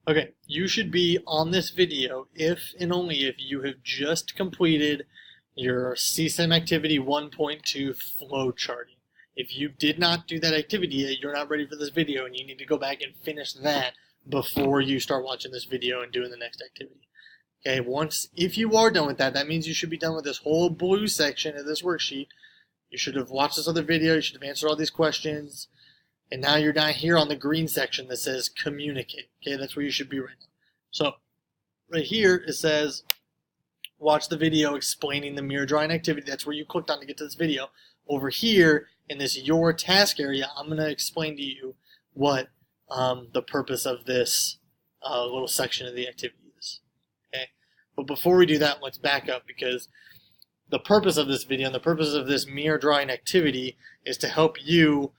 Okay, you should be on this video if and only if you have just completed your CSIM activity 1.2 flow charting. If you did not do that activity yet, you're not ready for this video and you need to go back and finish that before you start watching this video and doing the next activity. Okay, if you are done with that, that means you should be done with this whole blue section of this worksheet. You should have watched this other video, you should have answered all these questions, and now you're down here on the green section that says communicate. Okay, that's where you should be right now. So right here it says watch the video explaining the mirror drawing activity. That's where you clicked on to get to this video. Over here in this your task area, I'm going to explain to you what the purpose of this little section of the activity is. Okay, but before we do that, let's back up, because the purpose of this video and the purpose of this mirror drawing activity is to help you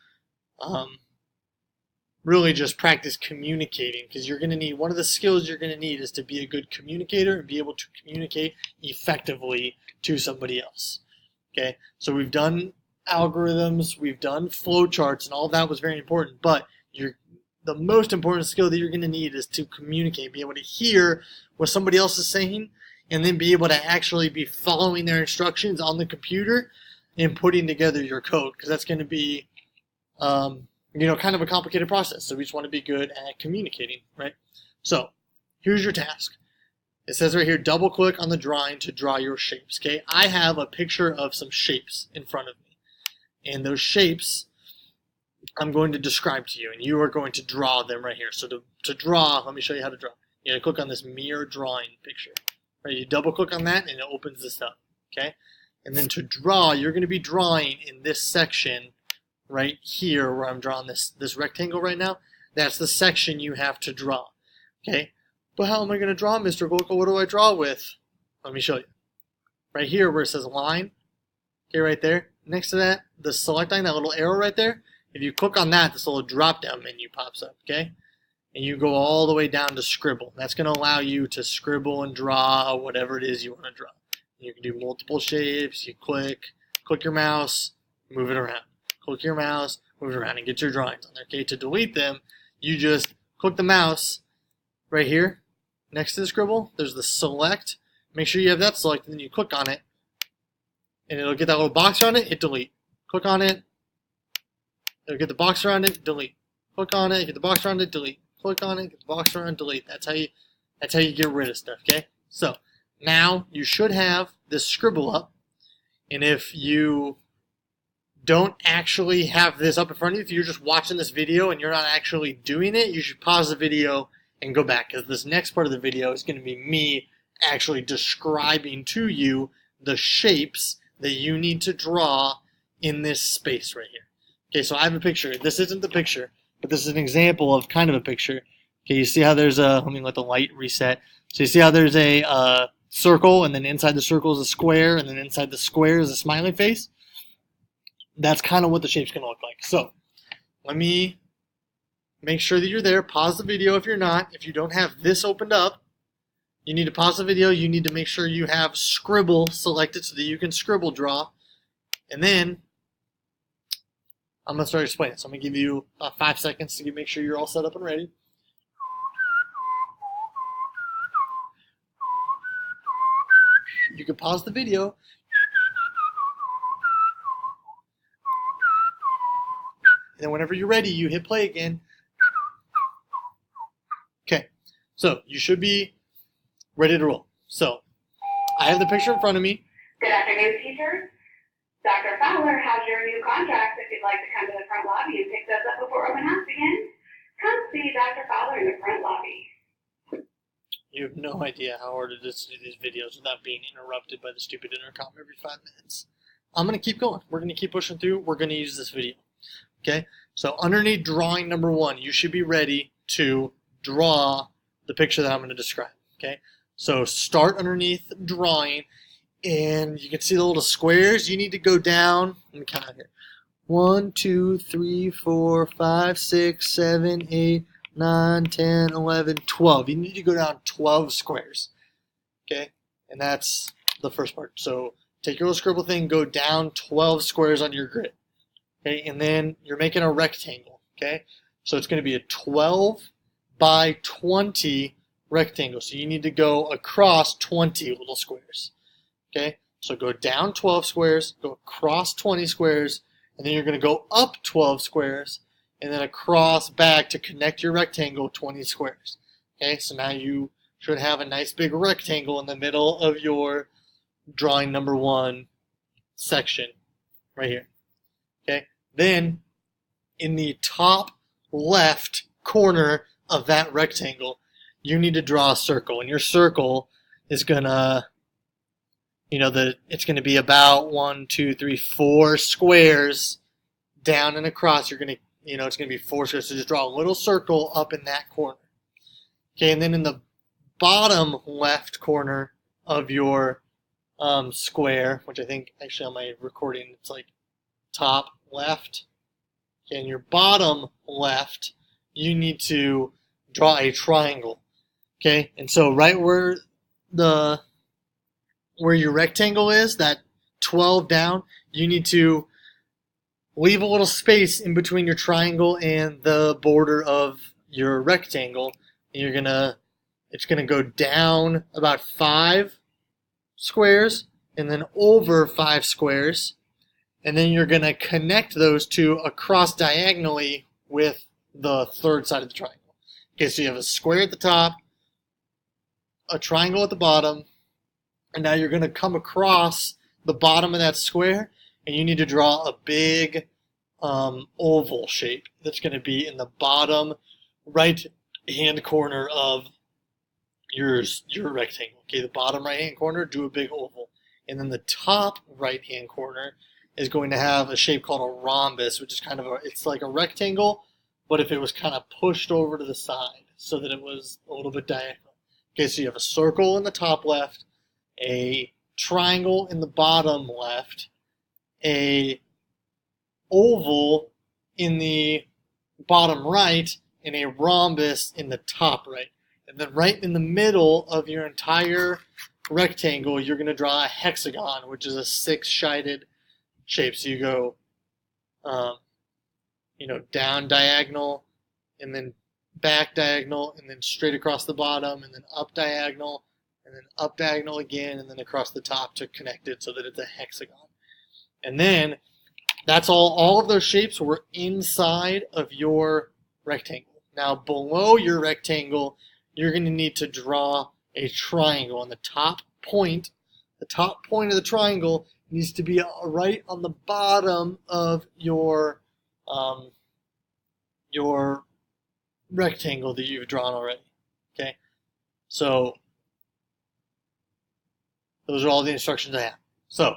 really just practice communicating, because you're going to need, one of the skills you're going to need is to be a good communicator and be able to communicate effectively to somebody else. Okay, so we've done algorithms, we've done flowcharts, and all that was very important, but the most important skill that you're going to need is to communicate, be able to hear what somebody else is saying, and then be able to actually be following their instructions on the computer and putting together your code, because that's going to be kind of a complicated process. So we just want to be good at communicating, right? So here's your task. It says right here, double click on the drawing to draw your shapes. Okay, I have a picture of some shapes in front of me, and those shapes I'm going to describe to you, and you are going to draw them right here. So to draw, let me show you how to draw. You're going to click on this mirror drawing picture. Right, you double click on that and it opens this up. Okay, and then to draw, you're going to be drawing in this section right here where I'm drawing this rectangle right now. That's the section you have to draw. Okay, but how am I going to draw, Mr. Vocal? What do I draw with? Let me show you. Right here where it says line, okay, right there, next to that, the select line, that little arrow right there, if you click on that, this little drop down menu pops up, okay? And you go all the way down to scribble. That's going to allow you to scribble and draw whatever it is you want to draw. You can do multiple shapes. You click your mouse, move it around. Click your mouse, move it around, and get your drawings on there. Okay, to delete them, you just click the mouse right here next to the scribble. There's the select. Make sure you have that selected, and then you click on it, and it'll get that little box around it. Hit delete. Click on it. It'll get the box around it. Delete. Click on it. Get the box around it. Delete. Click on it. Get the box around it. Delete. That's how you get rid of stuff. Okay. So now you should have this scribble up, and if you don't actually have this up in front of you, if you're just watching this video and you're not actually doing it, you should pause the video and go back, because this next part of the video is going to be me actually describing to you the shapes that you need to draw in this space right here. Okay, so I have a picture. This isn't the picture, but this is an example of kind of a picture. Okay, you see how there's let me let the light reset. So you see how there's a circle, and then inside the circle is a square, and then inside the square is a smiley face? That's kind of what the shape's going to look like. So let me make sure that you're there. Pause the video if you're not. If you don't have this opened up, you need to pause the video. You need to make sure you have scribble selected so that you can scribble draw. And then I'm going to start explaining. So I'm going to give you 5 seconds to make sure you're all set up and ready. You can pause the video. And then whenever you're ready, you hit play again. Okay, so you should be ready to roll. So I have the picture in front of me. Good afternoon, teachers. Dr. Fowler has your new contracts if you'd like to come to the front lobby and pick those up before open house begins. Come see Dr. Fowler in the front lobby. You have no idea how hard it is to do these videos without being interrupted by the stupid intercom every 5 minutes. I'm going to keep going. We're going to keep pushing through. We're going to use this video. Okay, so underneath drawing number 1, you should be ready to draw the picture that I'm going to describe. Okay, so start underneath drawing, and you can see the little squares. You need to go down. Let me count here. 1, 2, 3, 4, 5, 6, 7, 8, 9, 10, 11, 12. You need to go down 12 squares. Okay, and that's the first part. So take your little scribble thing, go down 12 squares on your grid. Okay, and then you're making a rectangle. Okay, so it's going to be a 12 by 20 rectangles. So you need to go across 20 little squares. Okay, so go down 12 squares, go across 20 squares, and then you're going to go up 12 squares, and then across back to connect your rectangle 20 squares. Okay, so now you should have a nice big rectangle in the middle of your drawing number 1 section right here. Okay, then in the top left corner of that rectangle, you need to draw a circle, and your circle is gonna, it's gonna be about 1, 2, 3, 4 squares down and across. You're gonna, it's gonna be 4 squares. So just draw a little circle up in that corner. Okay, and then in the bottom left corner of your square, which I think actually on my recording it's like top left. Okay, in your bottom left, you need to draw a triangle. Okay, and so right where your rectangle is, that 12 down, you need to leave a little space in between your triangle and the border of your rectangle. And it's gonna go down about 5 squares and then over 5 squares, and then you're gonna connect those two across diagonally with the third side of the triangle. Okay, so you have a square at the top, a triangle at the bottom, and now you're gonna come across the bottom of that square, and you need to draw a big oval shape that's gonna be in the bottom right hand corner of your rectangle. Okay, the bottom right hand corner, do a big oval. And then the top right hand corner is going to have a shape called a rhombus, which is kind of it's like a rectangle, but if it was kind of pushed over to the side so that it was a little bit diagonal. Okay, so you have a circle in the top left, a triangle in the bottom left, a oval in the bottom right, and a rhombus in the top right. And then right in the middle of your entire rectangle, you're going to draw a hexagon, which is a 6-sided shape. So you go, down diagonal, and then back diagonal, and then straight across the bottom, and then up diagonal, and then up diagonal again, and then across the top to connect it so that it's a hexagon. And then that's all of those shapes were inside of your rectangle. Now below your rectangle, you're going to need to draw a triangle. On the top point of the triangle needs to be right on the bottom of your rectangle that you've drawn already. Okay, so those are all the instructions I have. So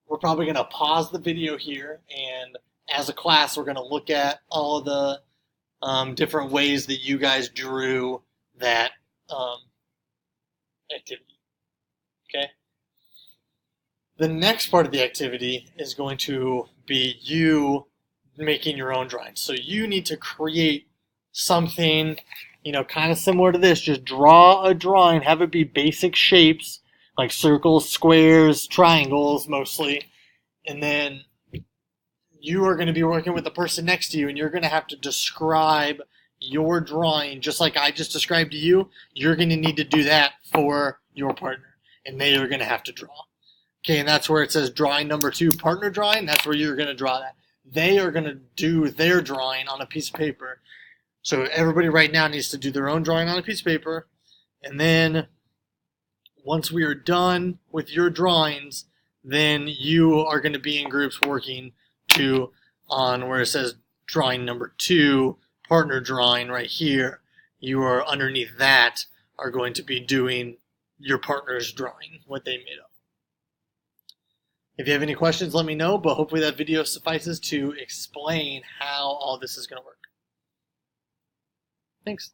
we're probably going to pause the video here, and as a class, we're going to look at all of the different ways that you guys drew that activity. Okay. The next part of the activity is going to be you making your own drawings. So you need to create something, kind of similar to this. Just draw a drawing, have it be basic shapes like circles, squares, triangles mostly, and then you are going to be working with the person next to you, and you're going to have to describe your drawing just like I just described to you. You're going to need to do that for your partner, and they are going to have to draw. Okay, and that's where it says drawing number 2, partner drawing. That's where you're going to draw that. They are going to do their drawing on a piece of paper. So everybody right now needs to do their own drawing on a piece of paper, and then once we are done with your drawings, then you are going to be in groups working on where it says drawing number 2, partner drawing right here. You are underneath that are going to be doing your partner's drawing, what they made up. If you have any questions, let me know, but hopefully that video suffices to explain how all this is going to work. Thanks.